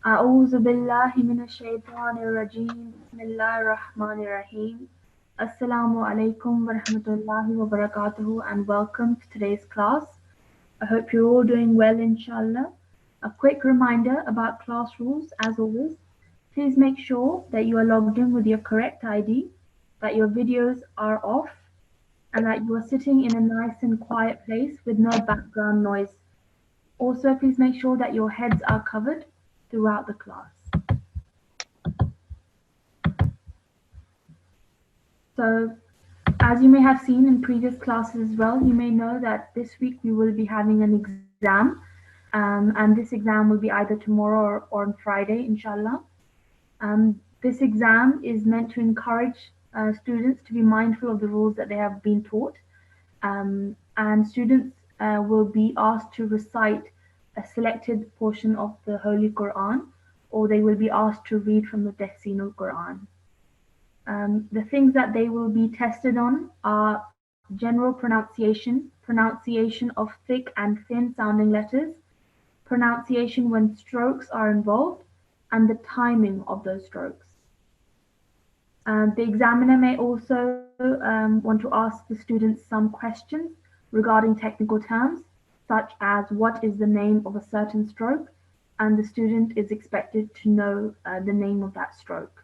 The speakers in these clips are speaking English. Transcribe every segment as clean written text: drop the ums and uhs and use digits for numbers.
أعوذ بالله من الشيطان الرجيم بسم الله الرحمن الرحيم Assalamu alaikum wa rahmatullahi wa barakatuhu and welcome to today's class. I hope you're all doing well inshallah. A quick reminder about class rules as always. Please make sure that you are logged in with your correct ID, that your videos are off and that you are sitting in a nice and quiet place with no background noise. Also, please make sure that your heads are covered throughout the class. So, as you may have seen in previous classes as well, you may know that this week we will be having an exam, and this exam will be either tomorrow or on Friday, inshallah. This exam is meant to encourage students to be mindful of the rules that they have been taught, and students will be asked to recite a selected portion of the Holy Quran, or they will be asked to read from the Tashilul-Quran. The things that they will be tested on are general pronunciation of thick and thin sounding letters, pronunciation when strokes are involved, and the timing of those strokes. The examiner may also want to ask the students some questions regarding technical terms, such as what is the name of a certain stroke, and the student is expected to know the name of that stroke.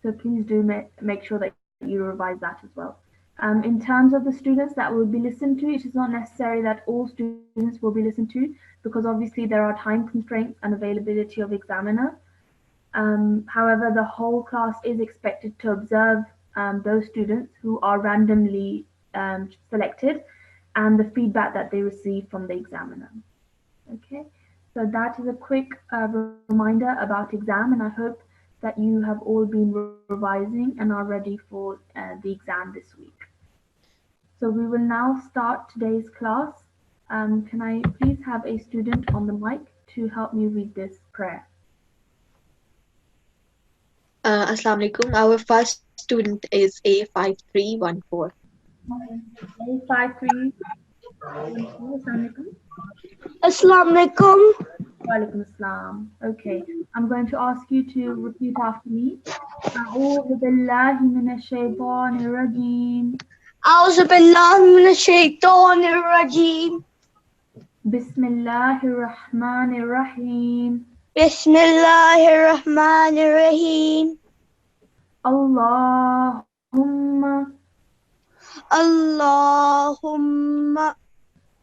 So please do make sure that you revise that as well. In terms of the students that will be listened to, it is not necessary that all students will be listened to because obviously there are time constraints and availability of examiner. However, the whole class is expected to observe those students who are randomly selected and the feedback that they receive from the examiner. Okay, so that is a quick reminder about exam, and I hope that you have all been revising and are ready for the exam this week. So we will now start today's class. Can I please have a student on the mic to help me read this prayer? Assalamu alaikum. Our first student is A5314. Okay, 5314. Assalamualaikum. Assalamu alaikum. Walaikum assalam. Okay, I'm going to ask you to repeat after me. أعوذ بالله من الشيطان الرجيم. أعوذ بالله من الشيطان الرجيم. بسم الله الرحمن الرحيم. بسم الله الرحمن الرحيم. اللهم اللهم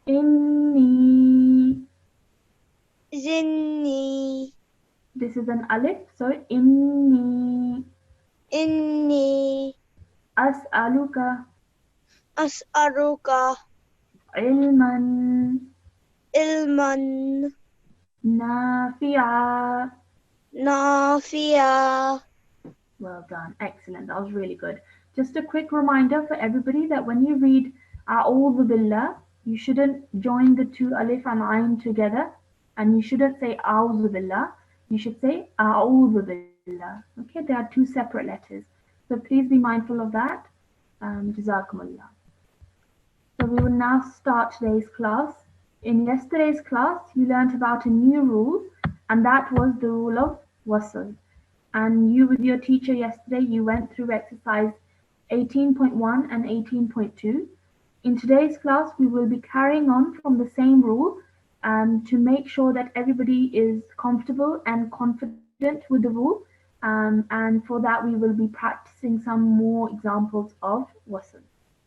إني. زني. This is an alif, so إني إني أسألك أسألك علما علما نافعا. نافعا. Well done, excellent. That was really good. Just a quick reminder for everybody that when you read A'udhu Billah, you shouldn't join the two alif and ayn together, and you shouldn't say A'udhu Billah. You should say A'udhu Billah. Okay, they are two separate letters. So please be mindful of that. Jazakumullah. So we will now start today's class. In yesterday's class, you learnt about a new rule, and that was the rule of wasl. And you, with your teacher yesterday, you went through exercise 18.1 and 18.2. In today's class, we will be carrying on from the same rule to make sure that everybody is comfortable and confident with the rule. And for that, we will be practicing some more examples of wasl.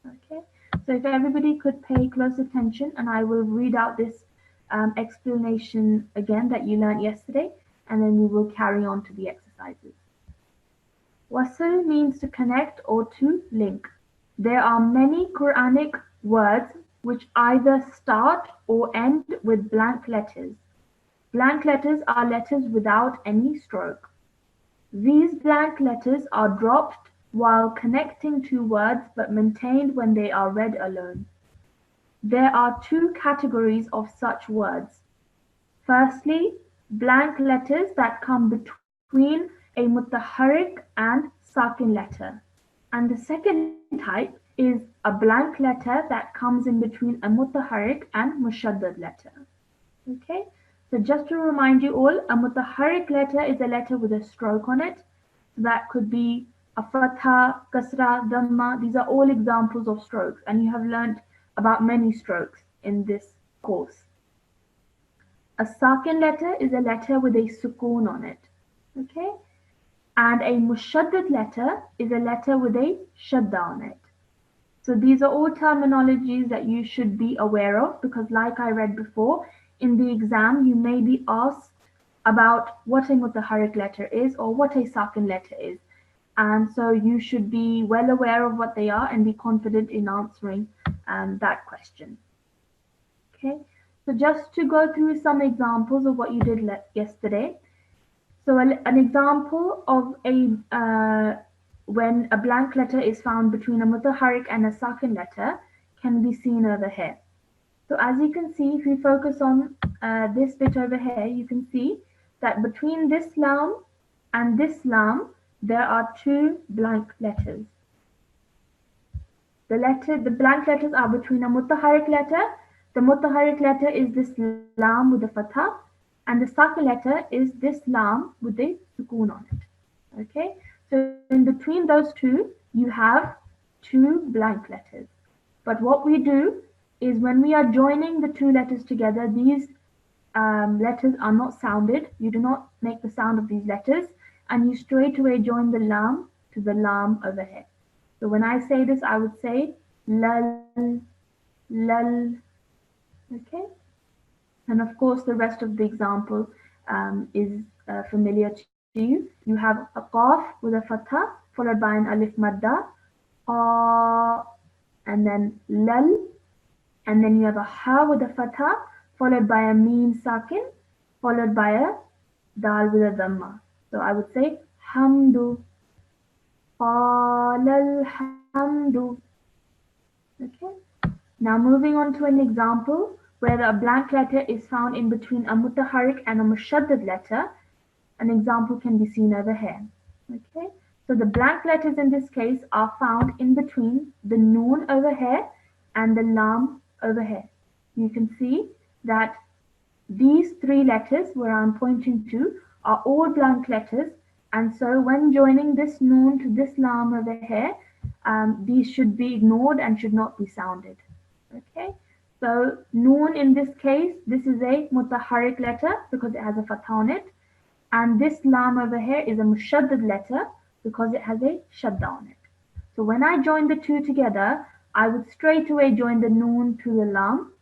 Okay, so if everybody could pay close attention, and I will read out this explanation again that you learned yesterday, and then we will carry on to the exercises. Wasl means to connect or to link. There are many Quranic words which either start or end with blank letters. Blank letters are letters without any stroke. These blank letters are dropped while connecting two words but maintained when they are read alone. There are two categories of such words. Firstly, blank letters that come between a mutaharrik and sakin letter. And the second type is a blank letter that comes in between a mutaharrik and mushaddad letter. Okay, So just to remind you all, a mutaharrik letter is a letter with a stroke on it. So that could be a fatha, kasra, dhamma. These are all examples of strokes, and you have learned about many strokes in this course. A sakin letter is a letter with a sukoon on it. Okay? And a mushaddad letter is a letter with a shadda on it. So these are all terminologies that you should be aware of, because like I read before, in the exam you may be asked about what a mutaharrik letter is or what a sakin letter is. And so you should be well aware of what they are and be confident in answering that question. Okay, so just to go through some examples of what you did yesterday. So an example of a when a blank letter is found between a mutaharrik and a sakin letter can be seen over here. So as you can see, if you focus on this bit over here, you can see that between this lam and this lam, there are two blank letters. The blank letters are between a mutaharrik letter. The mutaharrik letter is this lam with the fatha, and the sakin letter is this lam with the sukoon on it. Okay, so in between those two, you have two blank letters. But what we do is when we are joining the two letters together, these letters are not sounded. You do not make the sound of these letters, and you straight away join the lam to the lam over here. So when I say this, I would say lal, lal. Okay, and of course the rest of the example is familiar to you. You have a qaf with a fatha followed by an alif madda, and then lal, and then you have a ha with a fatha followed by a meen sakin followed by a dal with a dhamma. So I would say hamdu, qala alhamdu. Okay. Now moving on to an example where a blank letter is found in between a mutaharrik and a mushaddad letter. An example can be seen over here. Okay, so the blank letters in this case are found in between the noon over here and the lam over here. You can see that these three letters where I'm pointing to are all blank letters, and so when joining this noon to this lam over here, these should be ignored and should not be sounded. Okay, so noon in this case, this is a mutaharrik letter because it has a fatha on it, and this lam over here is a mushaddad letter because it has a shadda on it. So when I join the two together, I would straight away join the noon to the lam,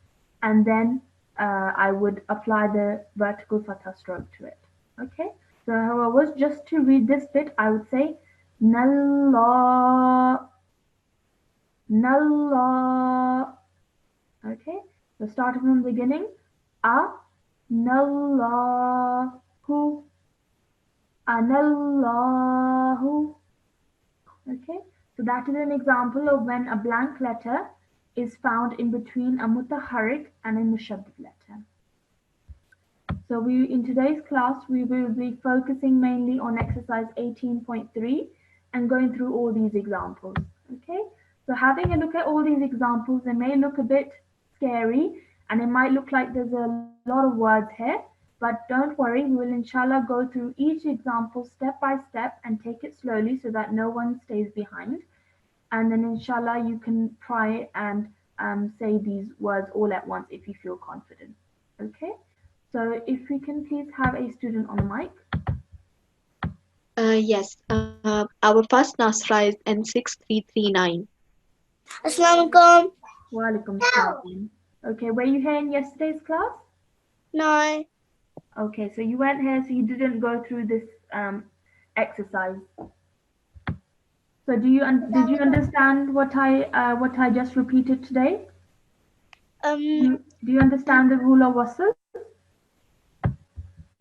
and then I would apply the vertical fatha stroke to it. Okay, so how I was just to read this bit, I would say nalla, nalla. Okay, so starting from the beginning, a nallahu, anallahu. Okay, so that is an example of when a blank letter is found in between a mutaharrik and a mushaddad letter. So in today's class, we will be focusing mainly on exercise 18.3 and going through all these examples. Okay, so having a look at all these examples, they may look a bit scary and it might look like there's a lot of words here, but don't worry, we will inshallah go through each example step by step and take it slowly so that no one stays behind. And then inshallah you can try and say these words all at once if you feel confident. Okay, so if we can please have a student on the mic. Yes, our first Nasra is N6339. Assalamualaikum. Walaikum salam. Okay, were you here in yesterday's class? No. Okay, so you weren't here, so you didn't go through this exercise. So did you understand what I just repeated today? Do you understand the rule of wasl?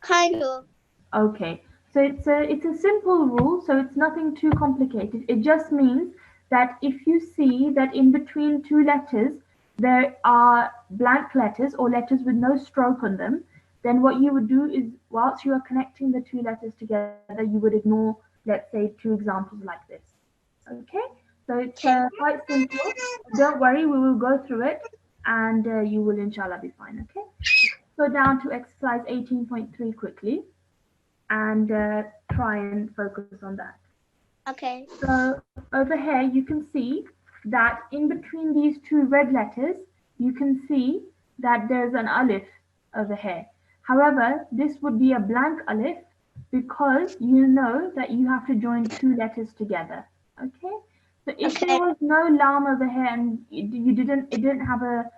Kind of. Okay, so it's a simple rule, so it's nothing too complicated. It just means that if you see that in between two letters there are blank letters or letters with no stroke on them, then what you would do is whilst you are connecting the two letters together, you would ignore, let's say, two examples like this. Okay, so it's quite simple. Don't worry, we will go through it and you will inshallah be fine. Okay, go down to exercise 18.3 quickly and try and focus on that. Okay. So over here you can see that in between these two red letters, you can see that there's an alif over here. However, this would be a blank alif because you know that you have to join two letters together. Okay? So if there Okay. was no lam over here and it didn't have a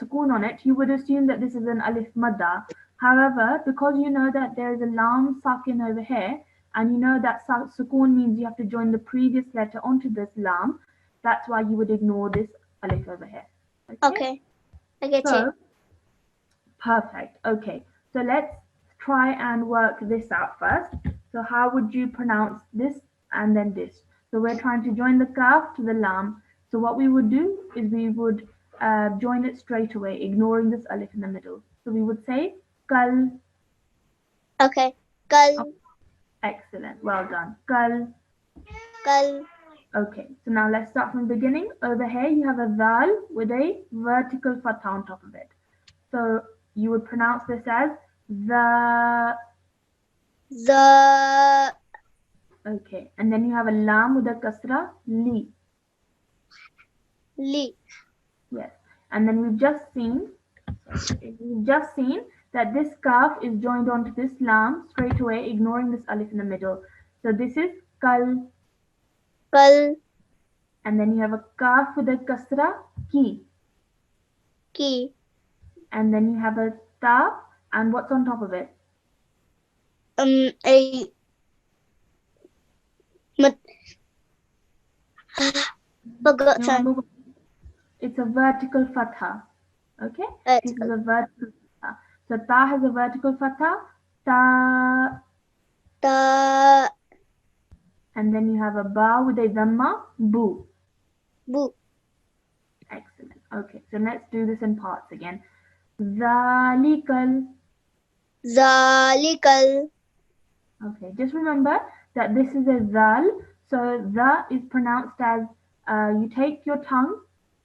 sukoon on it, you would assume that this is an alif madda. However, because you know that there is a lam sakin over here, and you know that sukoon means you have to join the previous letter onto this lam, that's why you would ignore this alif over here. Okay, Okay. I get it. so perfect. Okay, so let's try and work this out first. So how would you pronounce this and then this? So we're trying to join the kaf to the lam. So what we would do is we would join it straight away, ignoring this alif in the middle. So we would say kal. Okay. Oh, Kal. excellent, well done. Kal. Kal. Okay, so now let's start from the beginning. Over here you have a dal with a vertical fatha on top of it. So you would pronounce this as the. The. Okay, and then you have a lam with a kasra, li. Li. Yes, and then we've just seen that this kaf is joined onto this lam straight away, ignoring this alif in the middle. So this is kal, Kal. and then you have a kaf with a kasra, ki, Ki. and then you have a ta, and what's on top of it? A. Mat. Forgot. No, Sorry. move on. It's a vertical fatha. Okay, this is a vertical fatha. So ta has a vertical fatha, ta, Ta. and then you have a ba with a dhamma, bu. Bu. Excellent. Okay, so let's do this in parts again. Zalikal. Zalikal. Okay, just remember that this is a zal. So the is pronounced as you take your tongue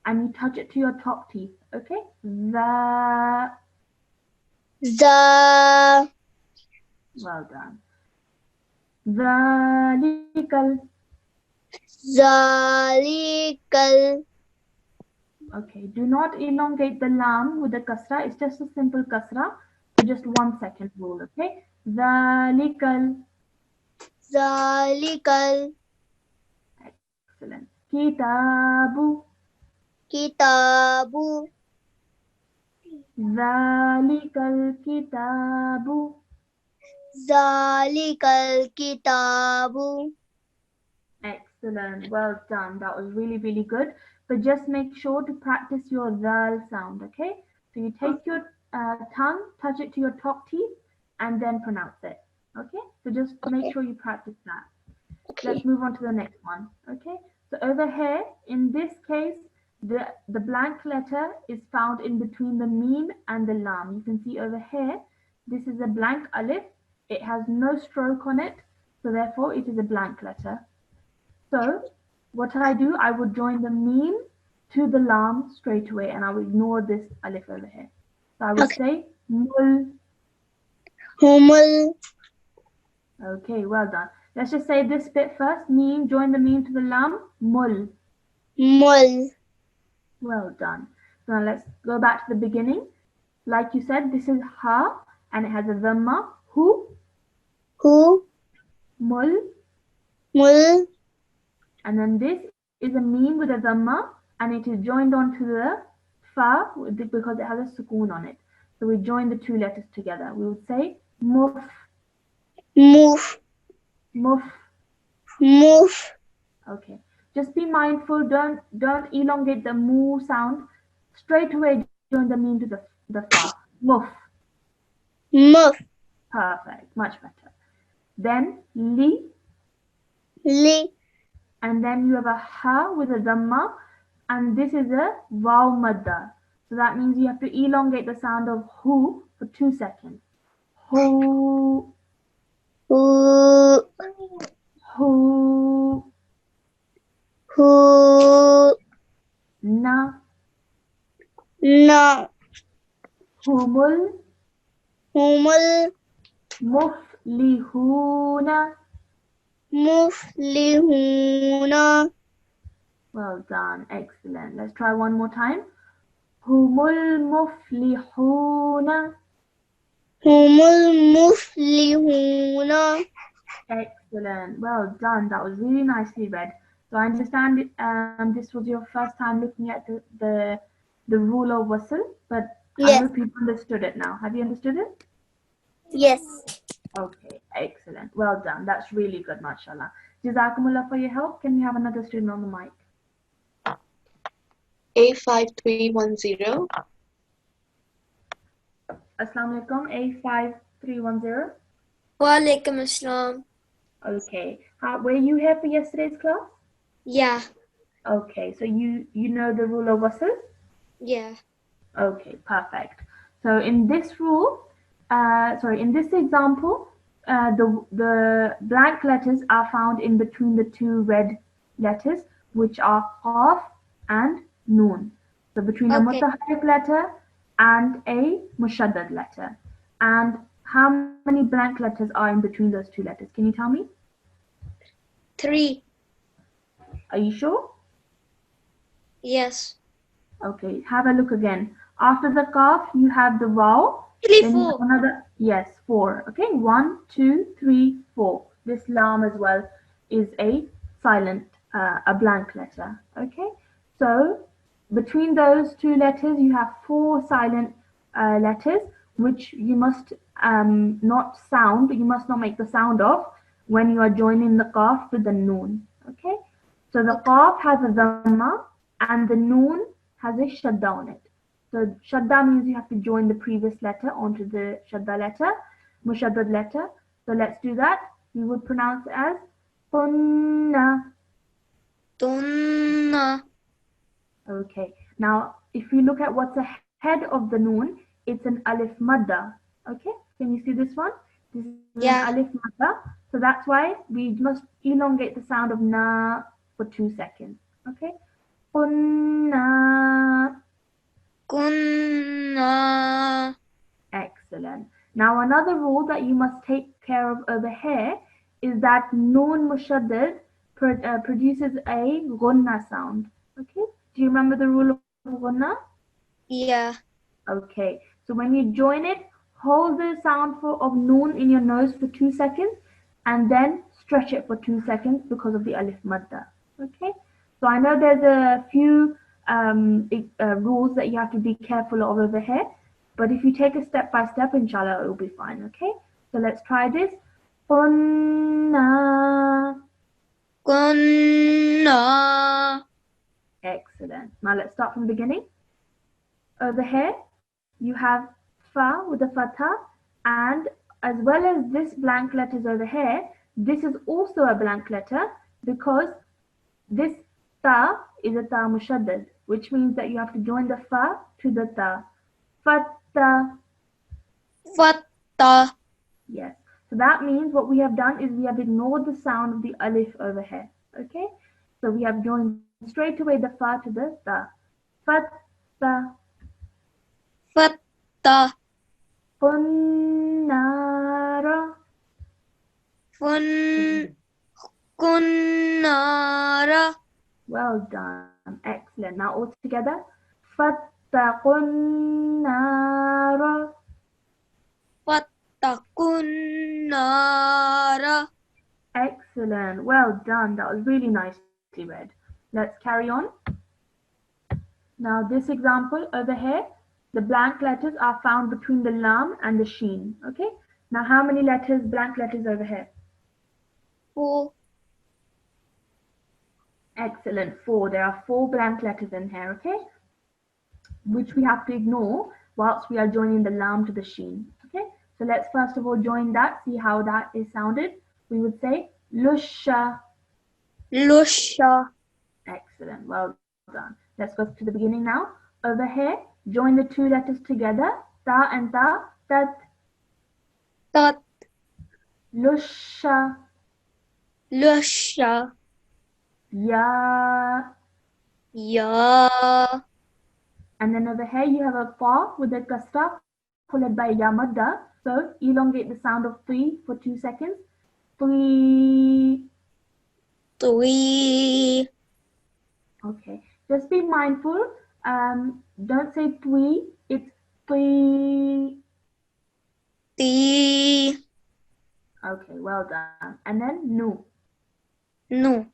and you touch it to your top teeth. Okay, the. Za. Well done. Zalikal. Zalikal. Okay, do not elongate the lam with the kasra. It's just a simple kasra. So just 1 second rule. Okay, zalikal. Zalikal. Excellent. Kitabu. Kitabu. Zalikal kitabu. Zalikal kitabu. Excellent. Well done. That was really, really good. But just make sure to practice your zal sound, okay? So you take your tongue, touch it to your top teeth, and then pronounce it. Okay? So just make sure you practice that. Let's Okay. move on to the next one. Okay? So over here, in this case, the blank letter is found in between the meme and the lam. You can see over here, this is a blank alif. It has no stroke on it, so therefore it is a blank letter. So what I do, I would join the meme to the lam straight away, and I will ignore this alif over here. So I would Okay. say mul. Humul. Okay, well done. Let's just say this bit first. Meme, join the meme to the lam. Mul. Mul. Well done. So now let's go back to the beginning. Like you said, this is ha, and it has a dhamma. Hu. Hu. Mul. Mul. And then this is a meme with a dhamma, and it is joined onto the fa because it has a sukoon on it. So we join the two letters together. We would say muf, Move. muf. Move. Okay. Just be mindful. Don't elongate the mu sound. Straight away join the meme to the fa. Muf. Move. Perfect. Much better. Then li, Li. and then you have a ha with a dhamma, and this is a vaw madda. So that means you have to elongate the sound of hu for 2 seconds. Hu, Hu. hu, Hu. na, Na. humul humul muflihuna. muflihuna. Well done, excellent. Let's try one more time. Humul muflihuna. Humul muflihuna. Excellent. Well done. That was really nicely read. So I understand this was your first time looking at the rule of wasl, but I Yes, hope you've understood it now. Have you understood it? yes. Okay, excellent. Well done. That's really good, mashallah. Jazakumullah for your help. Can we have another student on the mic? A5310. Assalamu alaikum. A5310. Walaikum assalam. Okay. Were you here for yesterday's class? Yeah, Okay, so you know the rule of wasl? yeah. Okay, perfect. So in this in this example, the blank letters are found in between the two red letters, which are qaf and noon. So between a Okay. mutaharrik letter and a mushaddad letter. And how many blank letters are in between those two letters? Can you tell me? 3. Are you sure? Yes. Okay, have a look again. After the kaf, you have the waw. Actually, Then you have 4. another, yes, four. Okay, one, two, three, four. This lam as well is a silent, a blank letter. Okay, so between those two letters, you have four silent letters, which you must not sound, you must not make the sound of when you are joining the kaf with the noon. Okay, so the Okay. qaf has a dhamma and the noon has a shadda on it. So shadda means you have to join the previous letter onto the shadda letter, mushaddad letter. So let's do that. We would pronounce it as punna. Tunna. Okay. Now, if we look at what's ahead of the noon, it's an alif madda. Okay. Can you see this one? This is an Yeah. alif madda. So that's why we must elongate the sound of na for 2 seconds. Okay. Punna. Kunna. Excellent. Now another rule that you must take care of over here is that noon mushaddad produces a gunna sound. Okay. Do you remember the rule of gunna? Yeah. Okay. So when you join it, hold the sound of noon in your nose for 2 seconds and then stretch it for 2 seconds because of the alif madda. Okay. So I know there's a few rules that you have to be careful of over here, but if you take it step by step, inshallah, it will be fine. Okay. So let's try this. Qunna. Kunna. Excellent. Now let's start from the beginning. Over here, you have fa with a fatha, and as well as this blank letters over here, this is also a blank letter because this ta is a ta mushaddad, which means that you have to join the fa to the ta. Fatta. Fatta. Yes. So that means what we have done is we have ignored the sound of the alif over here. Okay. So we have joined straight away the fa to the ta. Fatta. Fatta. Punnara. Fun. Kunnara. Well done. Excellent. Now all together. Fattaqunnara. Fattakunnara. Excellent. Well done. That was really nicely read. Let's carry on. Now this example over here, the blank letters are found between the lam and the sheen. Okay. Now how many letters, blank letters over here? 4. Excellent. Four. There are four blank letters in here. Okay. Which we have to ignore whilst we are joining the lam to the sheen. Okay. So let's first of all join that. See how that is sounded. We would say lusha. Lusha. Excellent. Well done. Let's go to the beginning now. Over here, join the two letters together. Ta and ta. Tat. Tat. Lusha. Lusha. Ya. Ya. And then over here you have a pa with a kasra. followed by ya madda. So elongate the sound of tui for 2 seconds. Tui. Tui. Okay. Just be mindful. Don't say tui. It's tui. Ti. Okay. Well done. And then nu. Nu.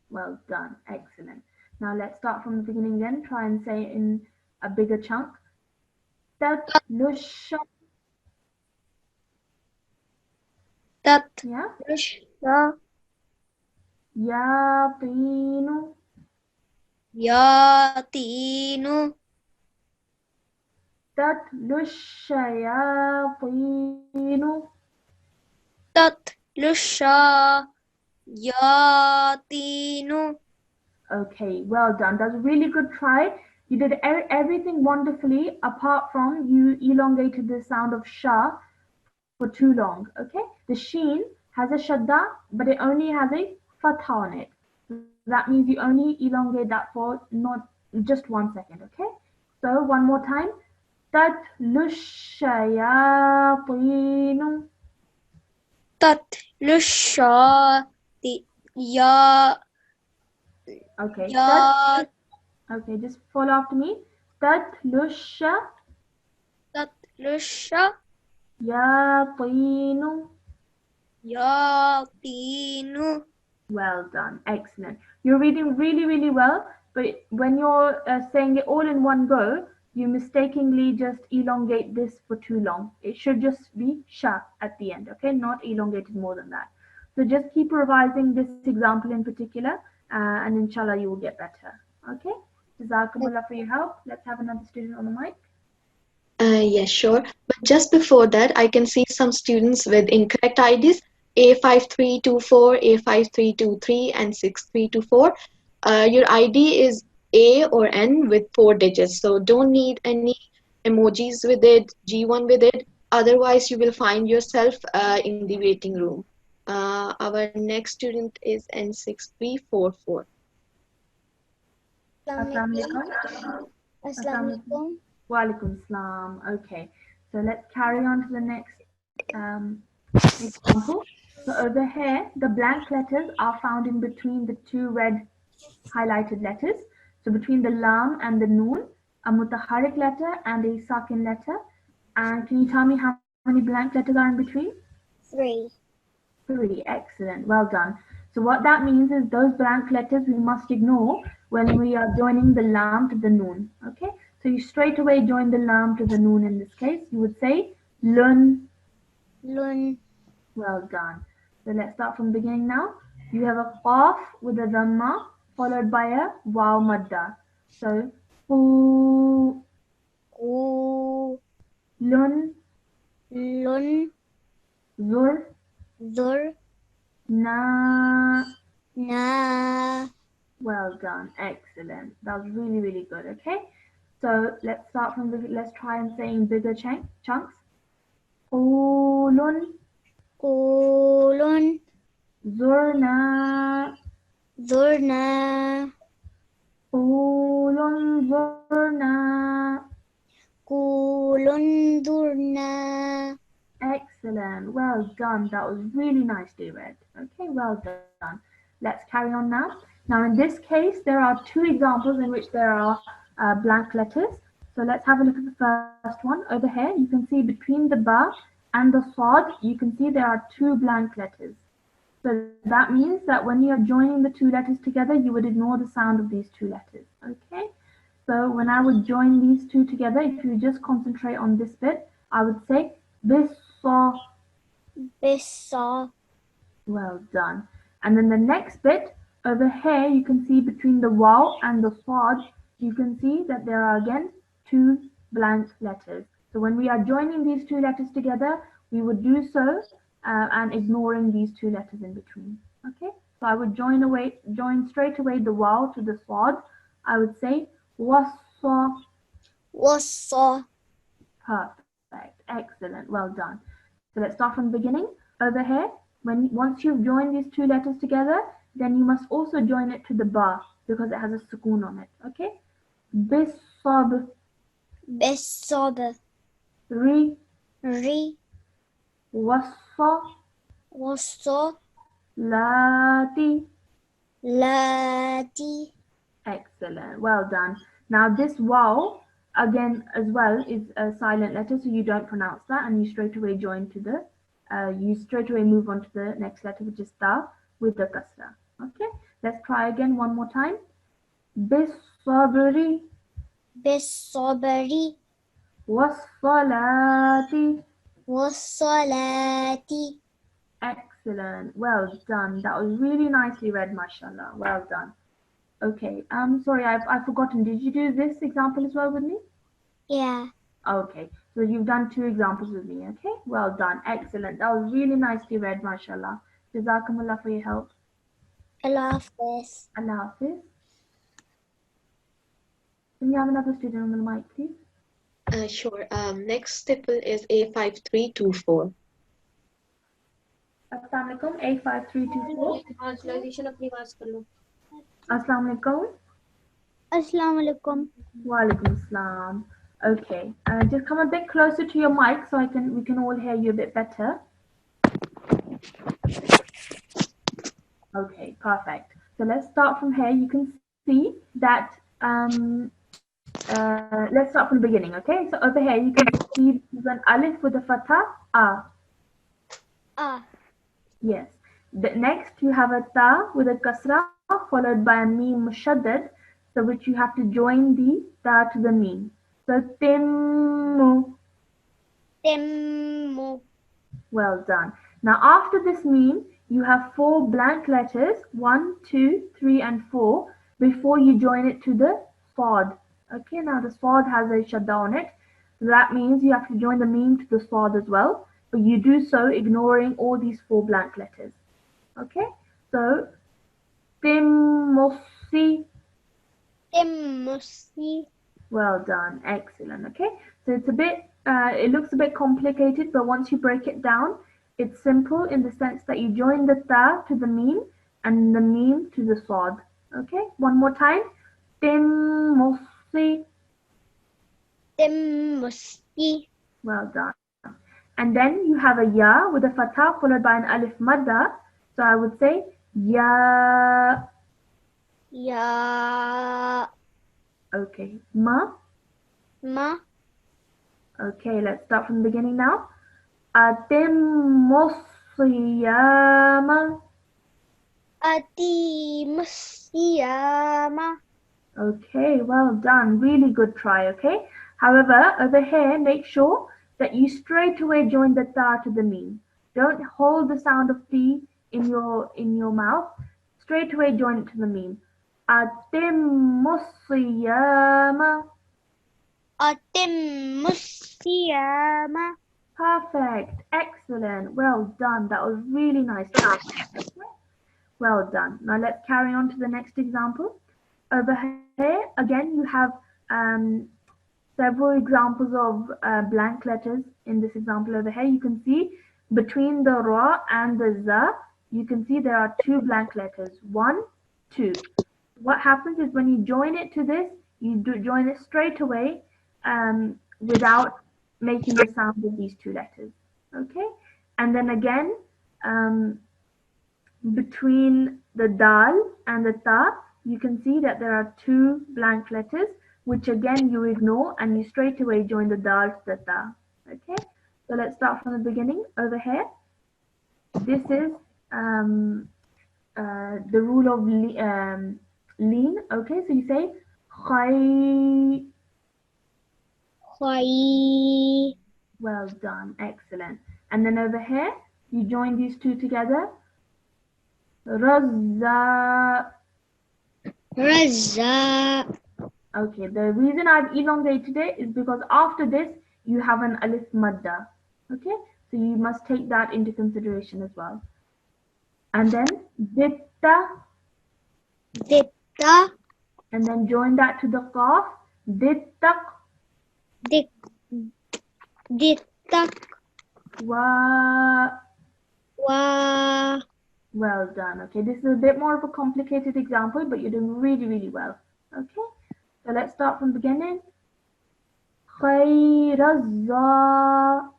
Well done. Excellent. Now let's start from the beginning again. Try and say it in a bigger chunk. Tat lusha. Tat. Yeah. Lusha. Yatinu. Yatinu. Tat lushayatinu. Tat. Lusha. Yatinu. Okay, well done. That's a really good try. You did everything wonderfully apart from you elongated the sound of sha for too long. Okay, the sheen has a shadda, but it only has a fatha on it. That means you only elongate that for not just 1 second. Okay, so one more time. Tat lushayatinu. Tat. Lusha. Ya. Okay, Ya. okay, just follow after me. Tat lusha Tat. Lusha. yatinu. Yatinu. Well done, excellent. You're reading really, really well, but when you're saying it all in one go, you mistakenly just elongate this for too long. It should just be sha at the end, okay? Not elongated more than that. So just keep revising this example in particular, and inshallah you will get better. Okay? Jazakumullah for your help. Let's have another student on the mic. Yes, sure. But just before that, I can see some students with incorrect IDs, A5324, A5323, and 6324. Your ID is A or N with 4 digits, so don't need any emojis with it, G1 with it. Otherwise, you will find yourself in the waiting room. Our next student is N6344. Assalamu alaikum. Assalamualaikum. Walaikum salam. Okay, so let's carry on to the next example. So over here, the blank letters are found in between the two red highlighted letters. So between the lam and the noon, a mutaharrik letter and a sakin letter. And can you tell me how many blank letters are in between? 3. 3. Excellent. Well done. So what that means is those blank letters we must ignore when we are joining the lam to the noon. Okay. So you straight away join the lam to the noon in this case. You would say lun. Lun. Well done. So let's start from the beginning now. You have a qaf with a dhamma followed by a waw madda. So fu, Ku. lun, Lun. zur, Zur. na. Na. Well done. Excellent. That was really, really good. Okay. So let's start from let's try and say in bigger chunks. Qulun, Kulun. zurna, Zurna. qulun zurna. Kulun. Zurna. Excellent. Well done. That was really nicely read. Okay, well done. Let's carry on now. Now, in this case, there are 2 examples in which there are blank letters. So let's have a look at the first one. Over here, you can see between the ba and the sad, you can see there are 2 blank letters. So that means that when you are joining the 2 letters together, you would ignore the sound of these 2 letters. Okay. So when I would join these 2 together, if you just concentrate on this bit, I would say bisa. Bisa. Well done. And then the next bit over here, you can see between the waw and the sad, you can see that there are again 2 blank letters. So when we are joining these 2 letters together, we would do so and ignoring these 2 letters in between. Okay. So I would join straight away the waw to the sad. I would say wassa. Wassa. Perfect. Excellent. Well done. So let's start from the beginning. Over here, once you've joined these 2 letters together, then you must also join it to the ba because it has a sukoon on it. Okay? Bisab. Bisab. ri, ri, wassa, wasso, lati. lati. Excellent. Well done. Now this wow again as well is a silent letter, so you don't pronounce that, and you straight away join to the you straight away move on to the next letter, which is ta with the kasra. Okay. Let's try again one more time. Bis sabri بالصبر was salati. والصلاة. Excellent. Well done. That was really nicely read, mashallah. Well done. Okay. Sorry, I've forgotten. Did you do this example as well with me? Yeah. Okay. So you've done two examples with me. Okay. Well done. Excellent. That was really nicely read, mashallah. Jazakumullah for your help. Allah Hafiz. Allah Hafiz. Can you have another student on the mic, please? Sure. Next stipple is A5324. Assalamu alaikum. A5324. Assalamu alaikum. Assalamu alaikum. Wa alaikum assalam. Okay. Just come a bit closer to your mic so we can all hear you a bit better. Okay, perfect. So let's start from here. You can see that let's start from the beginning, okay? So over here you can see there's an alif with a fatha, a. Yes. Next you have a ta with a kasra followed by a mim mushaddad, so which you have to join the ta to the mim. So timmu. Temmu. Well done. Now after this meme, you have four blank letters, 1, 2, 3, and 4, before you join it to the sword. Okay, now the sword has a shadda on it. So that means you have to join the meme to the sword as well, but you do so ignoring all these four blank letters. Okay, so timmosi. Temmusi. Well done, excellent. Okay, so it's a bit, it looks a bit complicated, but once you break it down, it's simple in the sense that you join the ta to the meme and the meme to the sword. Okay, one more time. Timmusi. Temmusi. Well done. And then you have a ya with a fatha followed by an alif madda. So I would say ya. Ya. Okay, ma. Ma. Okay, let's start from the beginning now. Atimmusiyama. Atimusiyama. Okay, well done. Really good try, okay? However, over here, make sure that you straight away join the ta to the meme. Don't hold the sound of t in your mouth. Straight away join it to the meme. Atimmusiyama. Atimmusiyama. Perfect. Excellent. Well done. That was really nice. Well done. Now let's carry on to the next example. Over here, again, you have several examples of blank letters. In this example over here, you can see between the ra and the za, you can see there are two blank letters. 1, 2. What happens is when you join it to this, you join it straight away without making the sound of these two letters. Okay? And then again, between the dal and the ta, you can see that there are two blank letters, which again you ignore and you straight away join the dal to the ta. Okay, so let's start from the beginning over here. This is the rule of lean. Okay, so you say khay. Khoi. Well done, excellent. And then over here, you join these two together. Razza. Raza. Okay, the reason I've elongated it is because after this you have an alif madda. Okay, so you must take that into consideration as well. And then ditta, Ditta. and then join that to the qaf. Dittak Dik. Dittak. wa. Wa. Well done. Okay, this is a bit more of a complicated example, but you're doing really, really well. Okay, so let's start from the beginning. خير الزا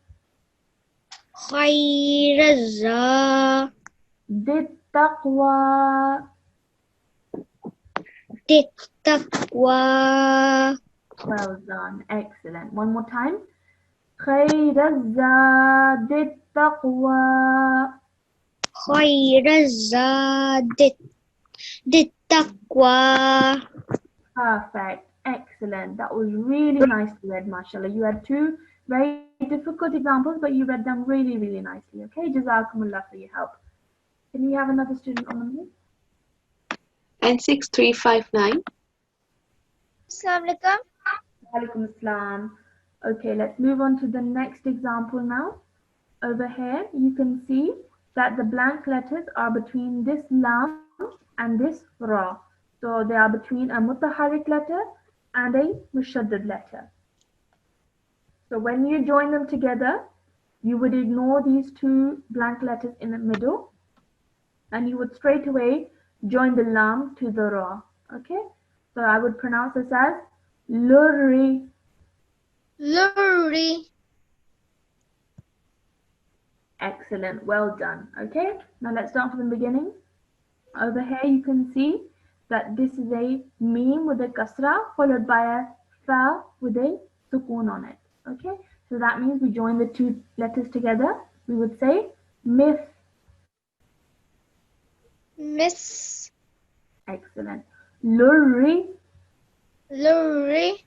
خير الزاد بالتقوى. التقوى Well done. Excellent. One more time. خير الزاد التقوى. خير الزاد التقوى. Perfect. Excellent. That was really nicely read, mashallah. You had two very difficult examples, but you read them really, really nicely. Okay, Jazakumullah for your help. Can we have another student on the move? N6359. Assalamu alaikum. Walaikum assalam. Okay, let's move on to the next example now. Over here, you can see that the blank letters are between this lam and this ra. So they are between a mutaharrik letter and a mushaddad letter. So when you join them together, you would ignore these two blank letters in the middle and you would straight away join the lam to the ra. Okay? So I would pronounce this as lurri. Lurri. Excellent. Well done. Okay? Now let's start from the beginning. Over here you can see that this is a meme with a kasra followed by a fa with a sukoon on it. Okay? So that means we join the two letters together. We would say myth. Miss. Excellent. Lurri. Lurri.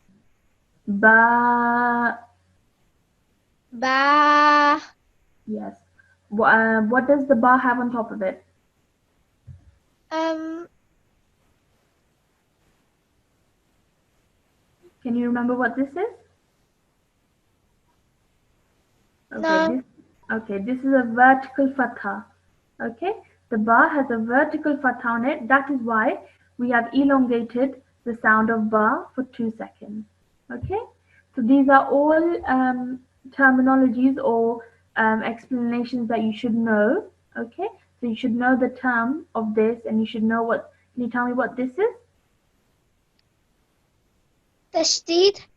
Ba. Ba. Yes. What does the ba have on top of it? Can you remember what this is? No. This is a vertical fatha. Okay, the ba has a vertical fatha on it. That is why we have elongated the sound of ba for 2 seconds. Okay, so these are all terminologies or explanations that you should know. Okay, so you should know the term of this, and you should know what. Can you tell me what this is? Tashdid.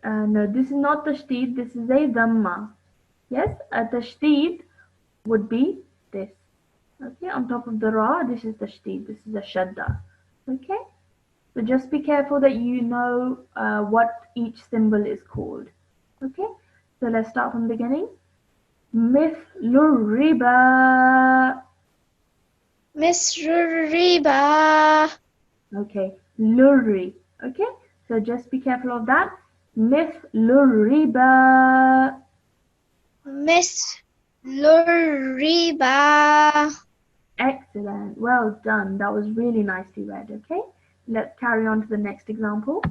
No, this is not tashdid. This is a dhamma. Yes, a tashdid would be this. Okay, on top of the ra, this is tashdid. This is a shadda. Okay, so just be careful that you know what each symbol is called. Okay, so let's start from the beginning. Mithlur riba. Misr riba. Okay, lurri. Okay, so just be careful of that. Mithlur riba. Miss riba. Excellent. Well done. That was really nicely read. Okay, let's carry on to the next example.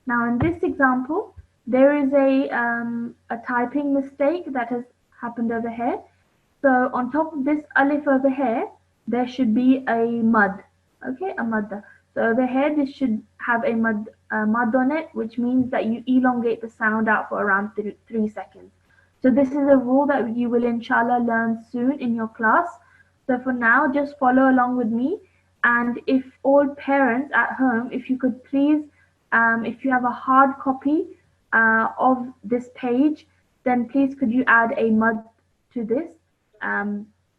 Now, in this example, there is a typing mistake that has happened over here. So on top of this alif over here, there should be a mud. Okay, a mud. So over here, this should have a mud on it, which means that you elongate the sound out for around 3 seconds. So this is a rule that you will inshallah learn soon in your class. So for now, just follow along with me. And if all parents at home, if you could please, if you have a hard copy of this page, then please could you add a mud to this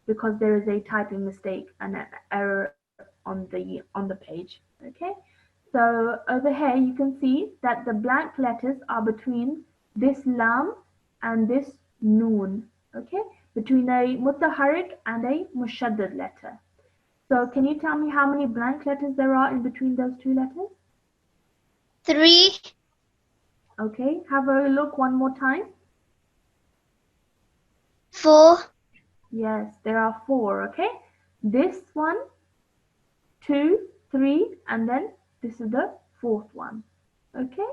because there is a typing mistake and an error on the page. Okay. So over here you can see that the blank letters are between this lam and this noon. Okay, between a mutaharrik and a mushaddad letter. So can you tell me how many blank letters there are in between those two letters? 3. Okay, have a look one more time. 4. Yes, there are 4. Okay, this one, 2, 3, and then this is the 4th one. Okay,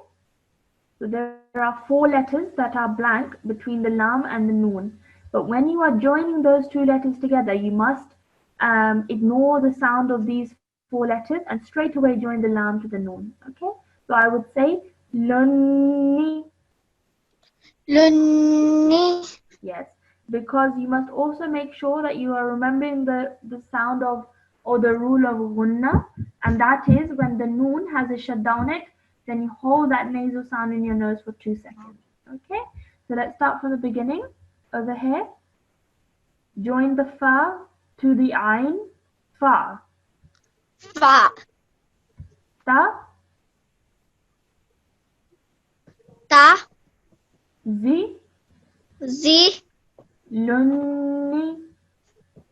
so there are 4 letters that are blank between the lam and the noon. But when you are joining those 2 letters together, you must ignore the sound of these 4 letters and straight away join the lam to the noon. Okay, so I would say lunni. Lunni. Yes, because you must also make sure that you are remembering the sound of or the rule of gunna, and that is when the noon has a shadda on it, Then you hold that nasal sound in your nose for 2 seconds. Okay? So let's start from the beginning. Over here. Join the fa to the ain. Fa. Fa. Ta. Ta. Zi. Zi. Lunni.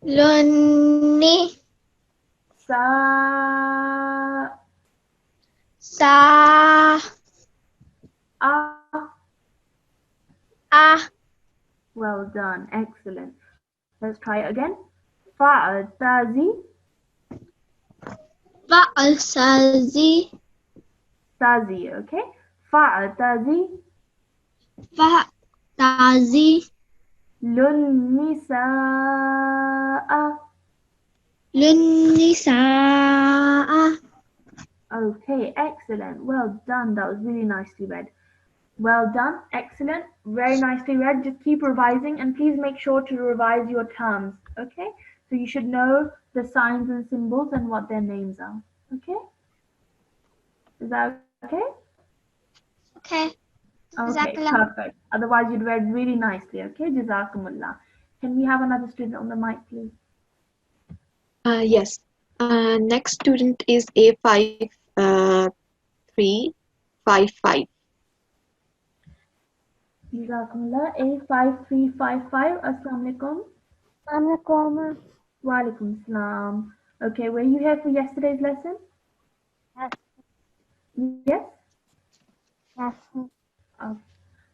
Lunni. Sa. Sa. Ah. Ah. Well done. Excellent. Let's try it again. Fa. Ta. Zi. Fa. Sa. Zi. Tazi, okay? Fa. Tazi. Fa. Ta. Zi. Lun nisaa. Lunni. Sa. Okay, excellent. Well done. That was really nicely read. Well done. Excellent. Very nicely read. Just keep revising and please make sure to revise your terms. Okay? So you should know the signs and symbols and what their names are. Okay? Is that okay? Okay. Okay, Jazakallah. perfect. Otherwise you'd read really nicely. Okay? Jazakumullah. Can we have another student on the mic, please? Yes. Next student is A5355. Jazakumullah. A5355. Assalamu alaikum. Assalamualaikum. Wa alaikum salam. Okay, were you here for yesterday's lesson? Yes. Yes? Yes. Oh.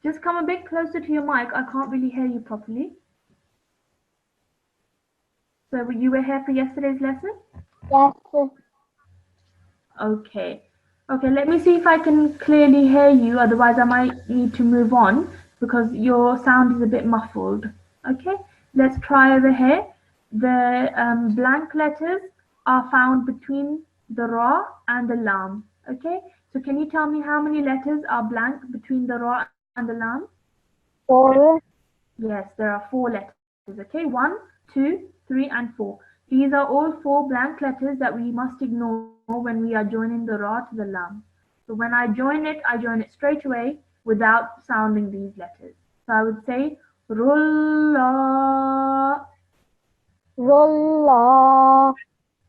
Just come a bit closer to your mic. I can't really hear you properly. So you were here for yesterday's lesson? Yes. Okay. Okay, let me see if I can clearly hear you. Otherwise, I might need to move on because your sound is a bit muffled. Okay, let's try over here. The blank letters are found between the ra and the lam. Okay, so can you tell me how many letters are blank between the ra and the lam? 4. Yes, there are 4 letters. Okay, 1, 2, 3, and 4. These are all 4 blank letters that we must ignore when we are joining the ra to the lam. So when I join it straight away without sounding these letters. So I would say rulla. Rolla.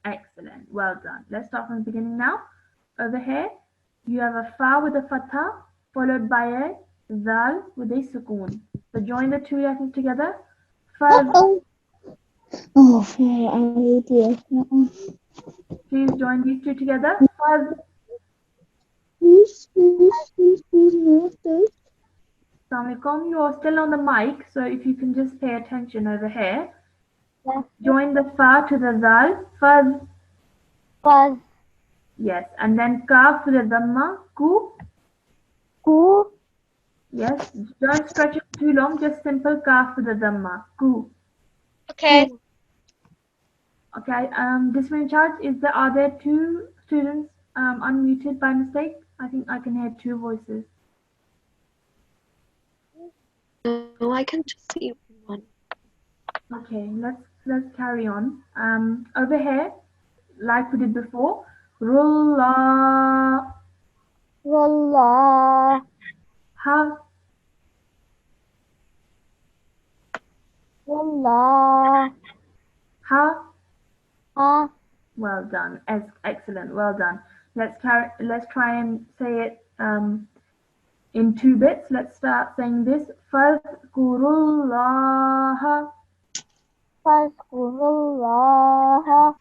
Excellent, well done. Let's start from the beginning now. Over here, you have a fa with a fatha followed by a zal with a sukoon. So join the 2 letters together. Faz. Oh, I need yes. Please join these 2 together. Faz. Please, no, Assalamualaikum. You are still on the mic, so if you can just pay attention over here. Yes. Join the fa to the zal. Faz. Fuzz. Yes, and then kaf to the dhamma. Ku. Ku. Yes, don't stretch it too long. Just simple kaf to the dhamma. Ku. Okay. Okay. This many charge is there? Are there 2 students unmuted by mistake? I think I can hear 2 voices. No, I can just see one. Okay, let's carry on. Over here, like we did before, rulla, Rolla. ha, Rolla. ha. Ha. Well done. Excellent. Well done. Let's try and say it in 2 bits. Let's start saying this. Fazkurullaha. Fazkurullah.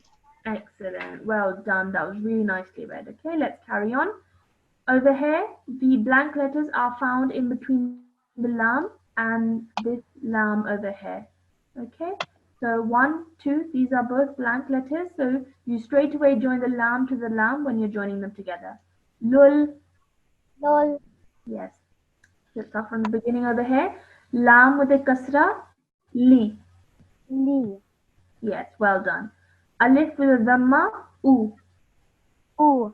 Excellent. Well done. That was really nicely read. Okay, let's carry on. Over here, the blank letters are found in between the lam and this lam over here. Okay, so 1, 2, these are both blank letters. So you straight away join the lam to the lam when you're joining them together. Lul, Lol. yes. Let's start from the beginning over here. Lam with a kasra, li. Li. Yes, well done. Alif with a dhamma, u. U.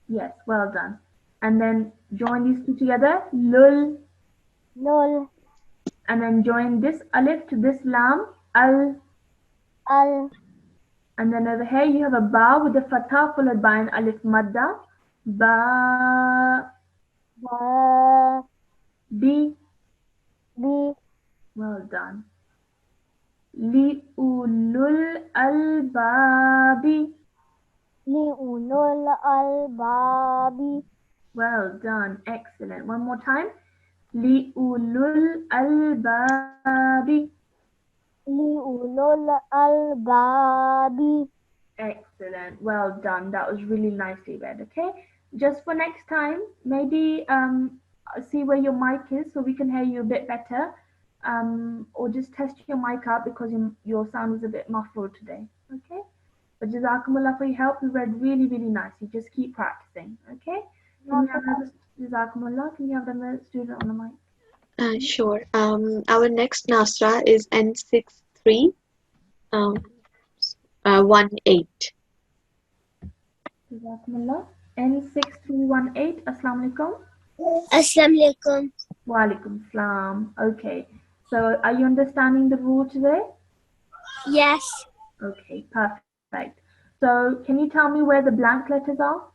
Yes, well done. And then join these 2 together, lul. Lol. And then join this alif to this lam, al. Al. And then over here you have a ba with a fatha followed by an alif madda. Ba. Ba. Bi. Bi. Well done. Li'ulul albabi. Li ulul albabi. Well done. Excellent. One more time. Li'ulul albabi. Li ulul albabi. Excellent. Well done. That was really nicely read. Okay. Just for next time, maybe see where your mic is so we can hear you a bit better. Or just test your mic out because your sound was a bit muffled today. Okay. But Jazakumullah for your help. You read really, really nicely. Just keep practicing. Okay. Can we have another Jazakumullah? Can you have another student on the mic? Sure. Our next Nasra is N63 um, 18. Jazakumullah. N6318. Assalamu alaikum. Assalamu alaikum. Wa alaikum salam. Okay. So are you understanding the rule today? Yes. Okay, perfect. So can you tell me where the blank letters are?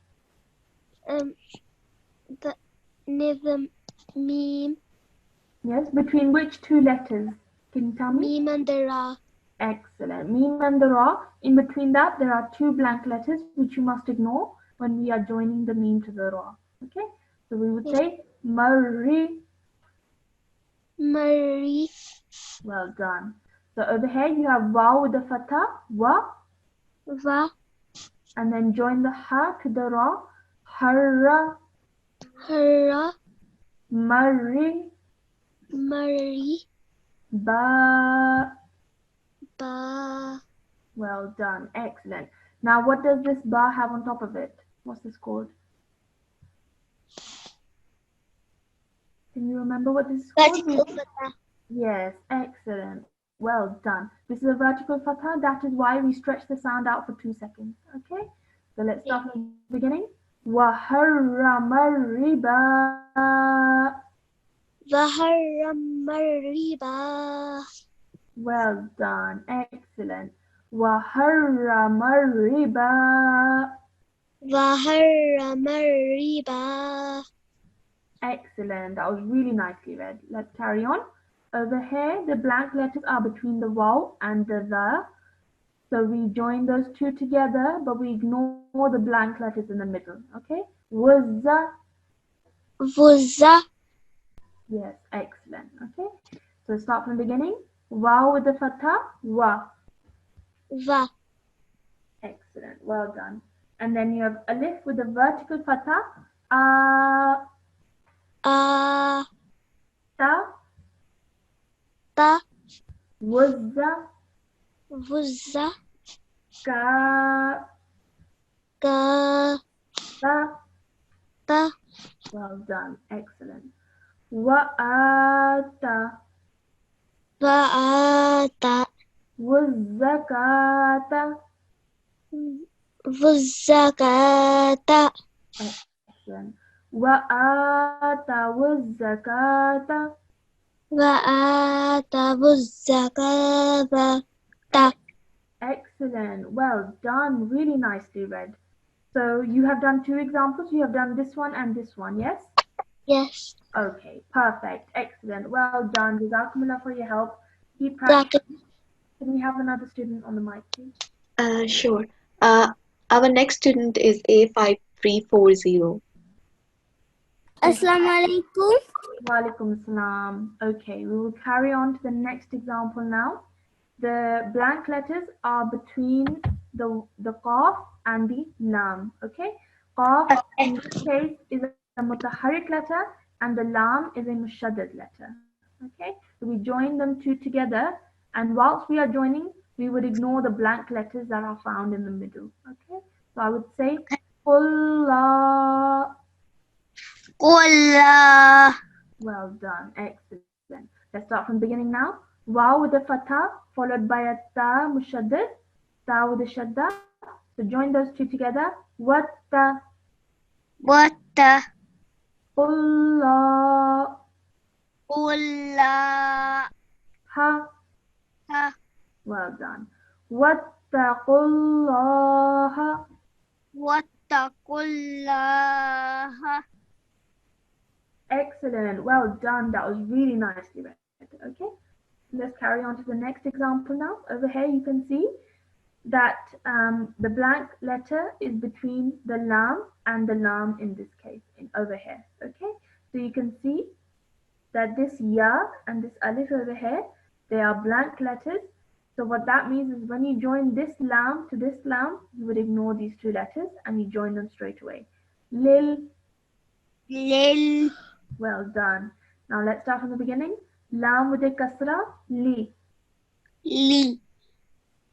The near meme, Yes, between which two letters? Can you tell me? meme and the ra. Excellent. Meme and the ra. In between that, there are two blank letters which you must ignore when we are joining the meme to the ra. Okay? So we would say Mari. Mari. Well done. So over here you have waw with the fatha, wa, Va. and then join the ha to the ra, harra, Hara. mari, Mari. ba. Ba. Well done. Excellent. Now what does this ba have on top of it? What's this called? Can you remember what this is called? Vertical fatha. Yes, excellent. Well done. This is a vertical fatha. That is why we stretch the sound out for 2 seconds. Okay? So let's start from the beginning. وَحَرَّمَ الرِّبَا. وحرم الربا. Well done. Excellent. وَحَرَّمَ الرِّبَا. وحرم الربا. Excellent. That was really nicely read. Let's carry on. Over here, the blank letters are between the waw and the. So we join those two together, but we ignore the blank letters in the middle. Okay? Was. Wuza. Yes, excellent. Okay? So start from the beginning. Waw with the fatha, wa. Va. Excellent. Well done. And then you have alif with the vertical fatha, a, A. ta, Ta. wuzza, Wuza. ka, Ka. ta. Ta. Well done. Excellent. Wa'ata, Va'ata. wuzzakata. Wuzzakata. Excellent. Wa'ata wuzzakata. Va'ata wuzzakata. Ta. Excellent. Well done. Really nicely read. So you have done two examples. You have done this one and this one, yes? Yes. Okay, perfect. Excellent. Well done. Jazakumullah for your help. Keep practicing. Can we have another student on the mic, please? Sure. Our next student is A5340. Assalamu alaikum. Walaikum salam. Okay, we will carry on to the next example now. The blank letters are between the qaf and the lam. Okay, qaf in this case is a mutaharrik letter and the lam is a mushaddad letter. Okay, so we join them two together, and whilst we are joining, we would ignore the blank letters that are found in the middle. Okay, so I would say Qullah. Qullah. Well done, excellent. Let's start from the beginning now. Waw with a fatha followed by a ta mushaddad, ta with a shadda. So join those two together. Watta, Wata. Qullah, Qullah. ha. Ha. Well done. Wattaqullaha. wattaqullaha. Excellent. Well done. That was really nicely read. Okay. Let's carry on to the next example now. Over here, you can see that the blank letter is between the lam and the lam in this case, over here. Okay. So you can see that this ya and this alif over here, they are blank letters. So what that means is when you join this lam to this lam, you would ignore these two letters and you join them straight away. Lil, Lil. well done. Now let's start from the beginning. Lam with a kasra, li. Li.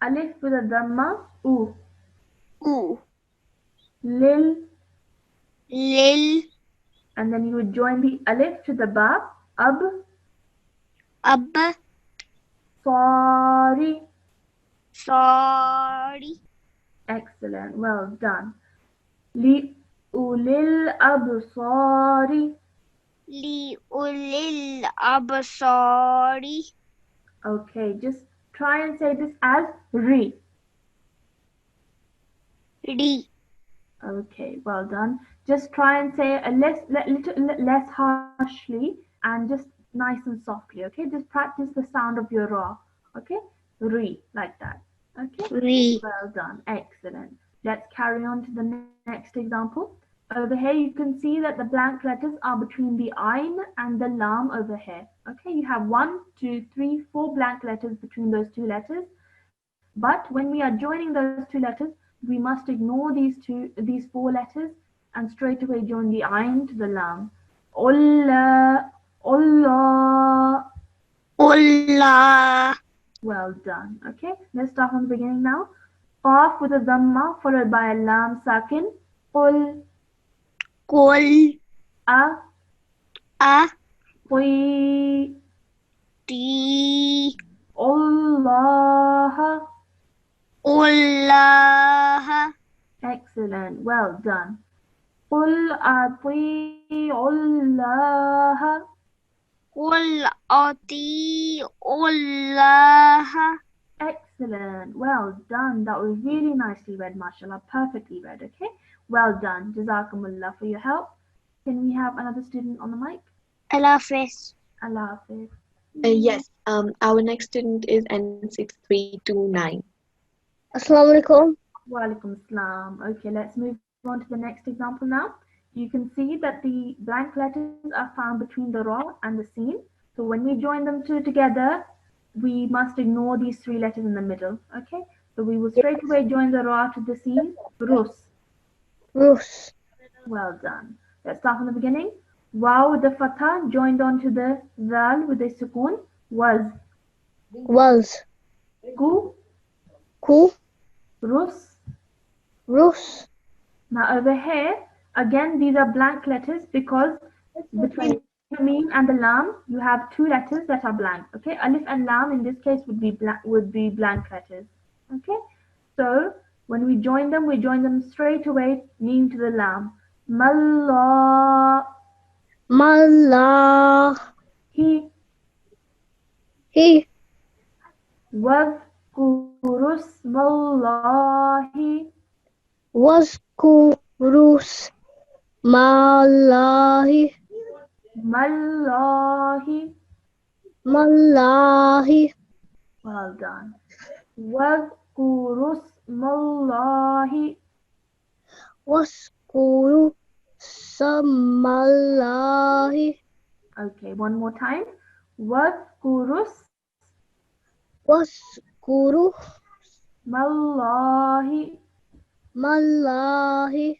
Alif with a dhamma, u. U. Lil, Lil. and then you would join the alif to the ba, ab. Ab. Sorry. Sorry. Excellent. Well done. Li ulil absari. Li ulil absari. Okay, just try and say this as re. Ri. Okay, well done. Just try and say a little less harshly and just nice and softly. Okay, just practice the sound of your ra. Okay, re like that. Okay, Ri. well done. Excellent. Let's carry on to the next example. Over here, you can see that the blank letters are between the ayn and the lam over here. Okay, you have 1, 2, 3, 4 blank letters between those two letters. But when we are joining those two letters, we must ignore these 4 letters and straight away join the ayn to the lam. Allah, Allah. Allah. Well done. Okay, let's start from the beginning now. Qaf with a dhamma followed by a lam sakin. Qul, Qul. a, A. qi, Ti. Allah. Allah. Excellent. Well done. Qul ati Allah. Qul ati Allah. Excellent. Well done. That was really nicely read, mashallah. Perfectly read. Okay. Well done. Jazakumullah for your help. Can we have another student on the mic? Allah Hafiz. Allah Hafiz. Yes, our next student is N6329. Assalamu alaikum. Walaikum salam. Okay, let's move on to the next example now. You can see that the blank letters are found between the ra and the sin. So when we join them two together, we must ignore these 3 letters in the middle. Okay, so we will straight away join the ra to the sin. Rus. Rus. Well done. Let's start from the beginning. Waw with the fatha joined onto the zal with a sukoon. Was. Was. Ku. Ku. Rus. Rus. Now over here, again these are blank letters because between the meme and the lam, you have 2 letters that are blank. Okay, alif and lam in this case would be blank letters. Okay, so when we join them straight away, meme to the lam. Mallah. Mallah. He. Wadhkurusmallahi. Wazkurus. Mallahi. Mallahi. Mallahi. Well done. Wadhkurusmallahi. Waskuru. Samallahi. Okay, one more time. Wadhkurus Waskuru. mallahi. Mallahi.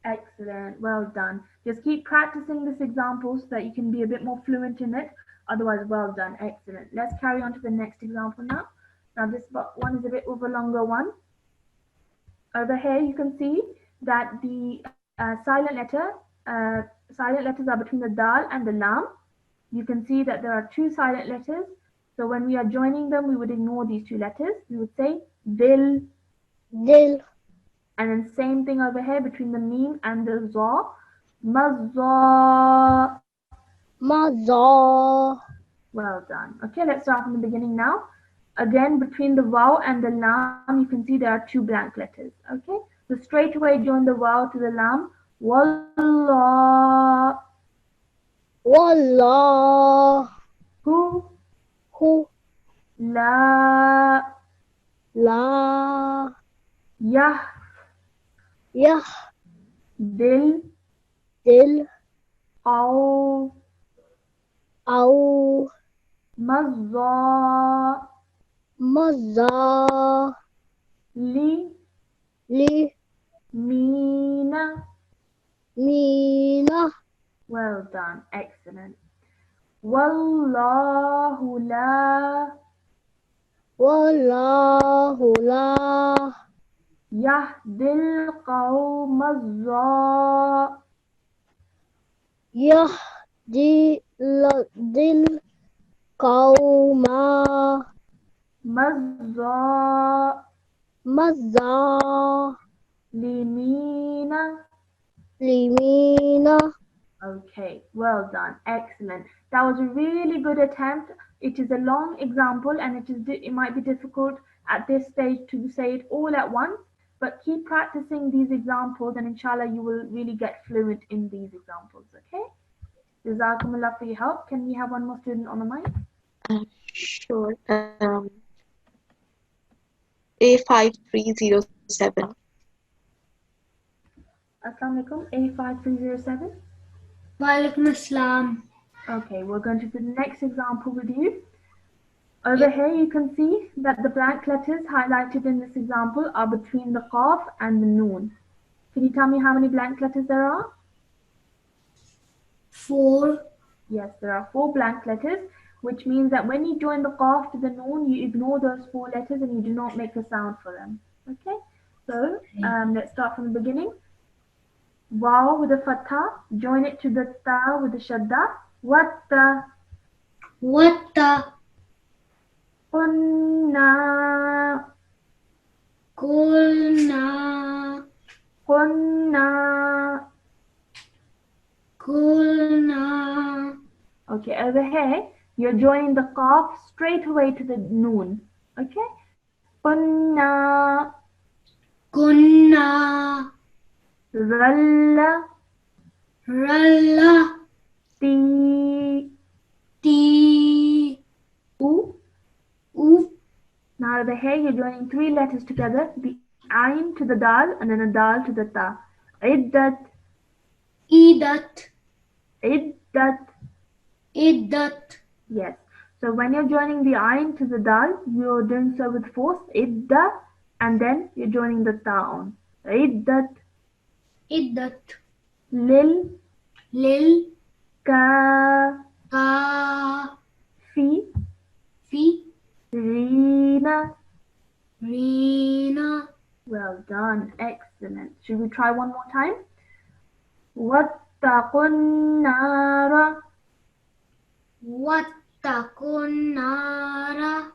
Excellent. Well done. Just keep practicing this example so that you can be a bit more fluent in it. Otherwise, well done. Excellent. Let's carry on to the next example now. Now, this one is a bit of a longer one. Over here, you can see that the silent letters are between the dal and the lam. You can see that there are 2 silent letters. So when we are joining them, we would ignore these 2 letters. We would say dil. Dil. And then same thing over here between the meme and the za. Mazza. Mazah. Well done. Okay, let's start from the beginning now. Again, between the waw and the lam, you can see there are 2 blank letters. Okay, So straight away join the waw to the lam. Wallahu Wallahu la la yahdil yahdil qaw aw mazza mazza li li mina. mina. Well done, excellent. Wallahu la Wallahu la yahdil qawma yahdil qauma limina. mazzalimina. Okay, well done, excellent. That was a really good attempt. It is a long example and it might be difficult at this stage to say it all at once, but keep practicing these examples and inshallah you will really get fluent in these examples, okay? Jazakumullah for your help. Can we have one more student on the mic? Sure. A5307. Assalamu alaikum, A5307. Walaikum Assalam. Okay, we're going to do the next example with you. Over here you can see that the blank letters highlighted in this example are between the qaf and the noon. Can you tell me how many blank letters there are? 4. Yes, there are 4 blank letters, which means that when you join the qaf to the noon, you ignore those 4 letters and you do not make a sound for them. Okay, so let's start from the beginning. Waw with a fatha, join it to the ta with a shadda. Watta, Watta qunna, kulna qunna. kulna. Okay, over here, you're joining the qaf straight away to the noon. Okay? Qunna, Kunna ralla, ralla ti, ti u. u Now over here, you're joining 3 letters together. The ayn to the dal and then a dal to the ta. Iddat, idat iddat. iddat Yes. So when you're joining the ayn to the dal, you're doing so with force. Idda, and then you're joining the ta on. Iddat, iddat lil, lil ka, ka fi, fi rina. rina. Well done. Excellent. Should we try one more time? Wattaqun nara. Wattaqun nara.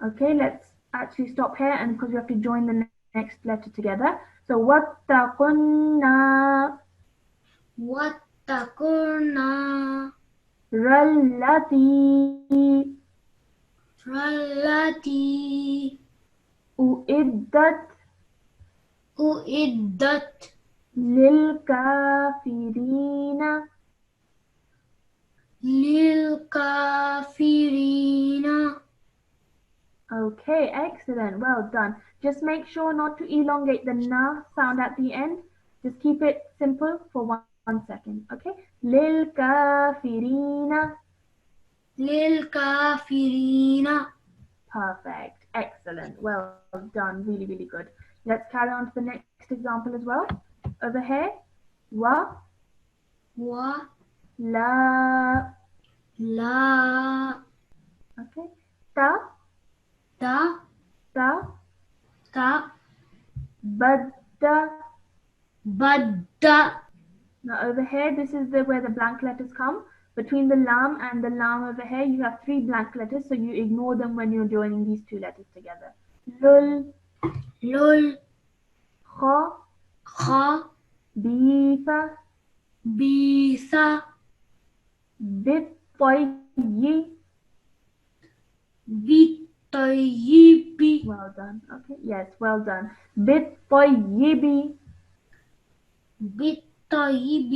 Okay, let's actually stop here and because we have to join the next letter together. So wattaqun Wattaqun narallati rallati uiddat uiddat lil kafirina. lil kafirina. Okay, excellent. Well done. Just make sure not to elongate the na sound at the end. Just keep it simple for 1 second. Okay? Lil kafirina. lil kafirina. Perfect. Excellent. Well done. Really, really good. Let's carry on to the next example as well. Over here. Wa, Wa la. la Okay. Ta, ta ta. ta Badda. badda. Now over here, this is where the blank letters come. Between the lam and the lam over here, you have 3 blank letters, so you ignore them when you're joining these 2 letters together. Lul, lul kha, kha bifa, bisa bitayyi. bitayyibi. Well done. Okay. Yes, well done. Bit-tayyibi. بالطيب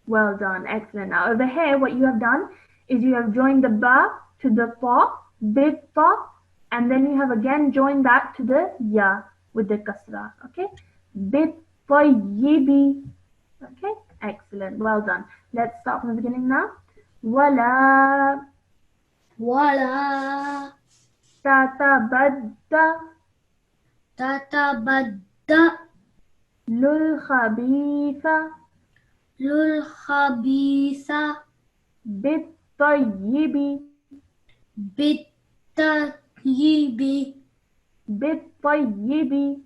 Well done. Excellent. Now over here, what you have done is you have joined the ba to the ta, bit-ta, and then you have again joined that to the ya with the kasra. Okay. Bit-tayyibi. Okay. Excellent. Well done. Let's start from the beginning now. Wala ولا tatabadda تتبدأ lul khabitha الخبيث bit-tayyibi بالطيب bit-tayyibi.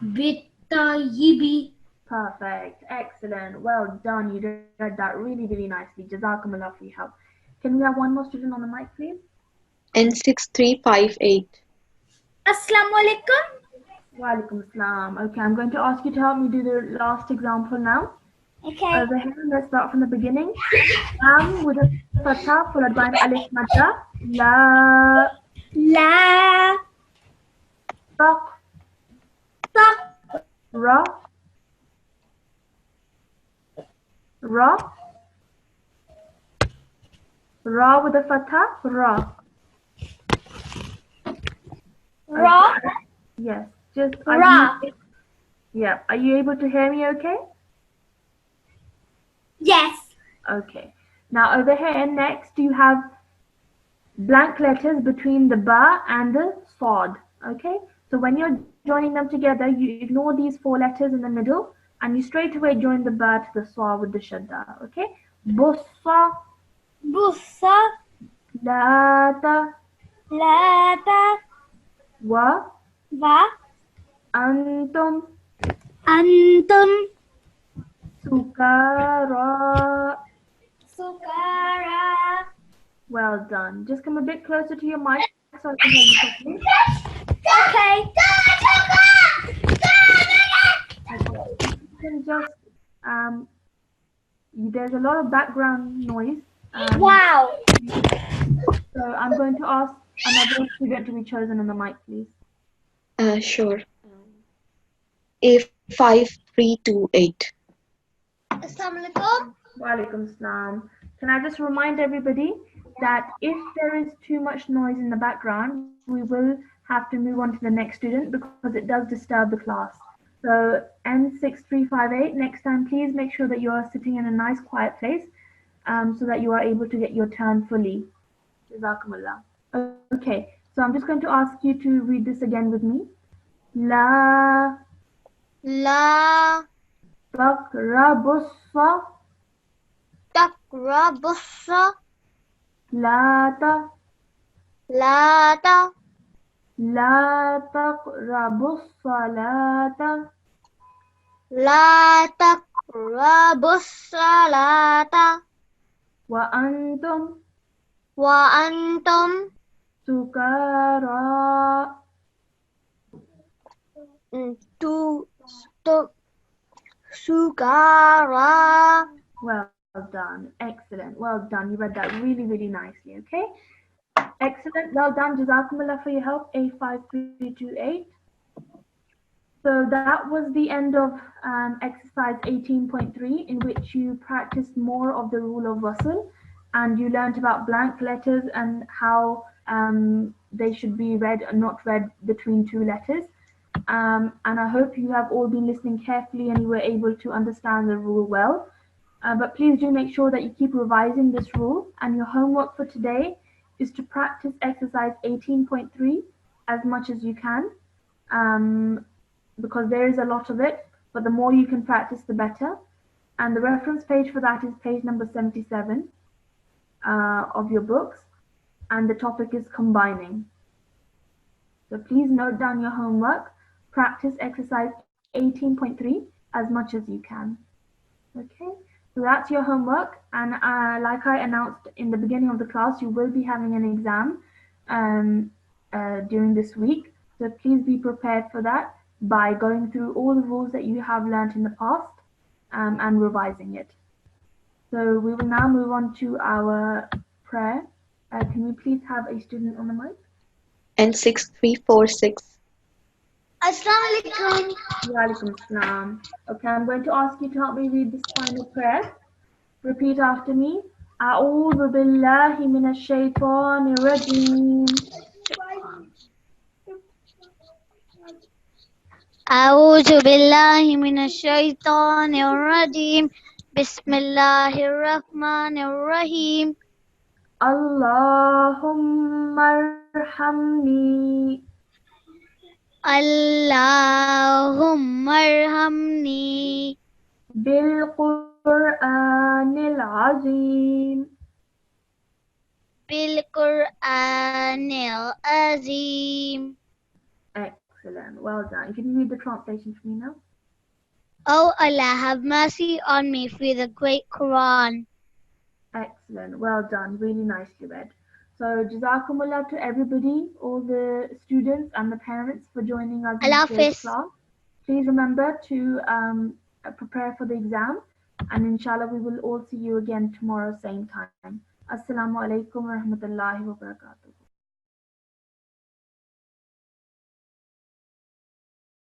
بالطيب. Perfect. Excellent. Well done. You did that really, really nicely. Jazakumullah for your help. Can we have one more student on the mic, please? N6358. Assalamualaikum. Walaikum assalam. Okay, I'm going to ask you to help me do the last example now. Okay. Over here, let's start from the beginning. With a fatha followed by an alif madda. La, La taq, taq ra, ra, ra with a fatha, ra. ra Yes, just ra. Yeah, are you able to hear me okay? Yes. Okay. Now over here next you have blank letters between the ba and the sod. Okay. So when you're joining them together, you ignore these four letters in the middle and you straight away join the ba to the sa with the shadda. Okay. Bussa, Bussa lata, lata wa, wa antum, antum sukara. sukara. Well done. Just come a bit closer to your mic so I can hear you properly. Okay. You can just there's a lot of background noise. Wow. So I'm going to ask another student to be chosen on the mic, please. Sure. A5328. Assalamualaikum. Walaikum salam. Can I just remind everybody that if there is too much noise in the background, we will have to move on to the next student because it does disturb the class. So N6358, next time please make sure that you are sitting in a nice quiet place so that you are able to get your turn fully. Jazakumullah. Okay, so I'm just going to ask you to read this again with me. La La taqrabussa taqrabussa lata lata la taqrabussa lata la taqrabussa lata wa antum wa antum sukara. tu sukara. Well done. Excellent. Well done. You read that really, really nicely. Okay. Excellent. Well done. Jazakumullah for your help. A5328. So that was the end of exercise 18.3, in which you practiced more of the rule of wasl and you learned about blank letters and how they should be read and not read between two letters. And I hope you have all been listening carefully and you were able to understand the rule well. But please do make sure that you keep revising this rule, and your homework for today is to practice exercise 18.3 as much as you can, because there is a lot of it, but the more you can practice, the better. And the reference page for that is page number 77 of your books, and the topic is combining. So please note down your homework, practice exercise 18.3 as much as you can. Okay, so that's your homework, and like I announced in the beginning of the class, you will be having an exam during this week. So please be prepared for that by going through all the rules that you have learnt in the past and revising it. So we will now move on to our prayer. Can we please have a student on the mic? and 6346. Assalamu alaikum. Walaikum salam. Okay, I'm going to ask you to help me read this final prayer. Repeat after me. أعوذ بالله من الشيطان الرجيم. أعوذ بالله من الشيطان الرجيم. بسم الله الرحمن الرحيم. اللهم ارحمني اللهم ارحمني بالقرآن العظيم. بالقرآن العظيم. Excellent. Well done. Can you read the translation for me now? O Allah, have mercy on me through the great Quran. Excellent. Well done. Really nicely read. So, Jazakumullah to everybody, all the students and the parents for joining us in Allah today's Hafiz. class. Please remember to prepare for the exam, and inshallah, we will all see you again tomorrow, same time. Assalamu alaikum wa rahmatullahi wa barakatuh.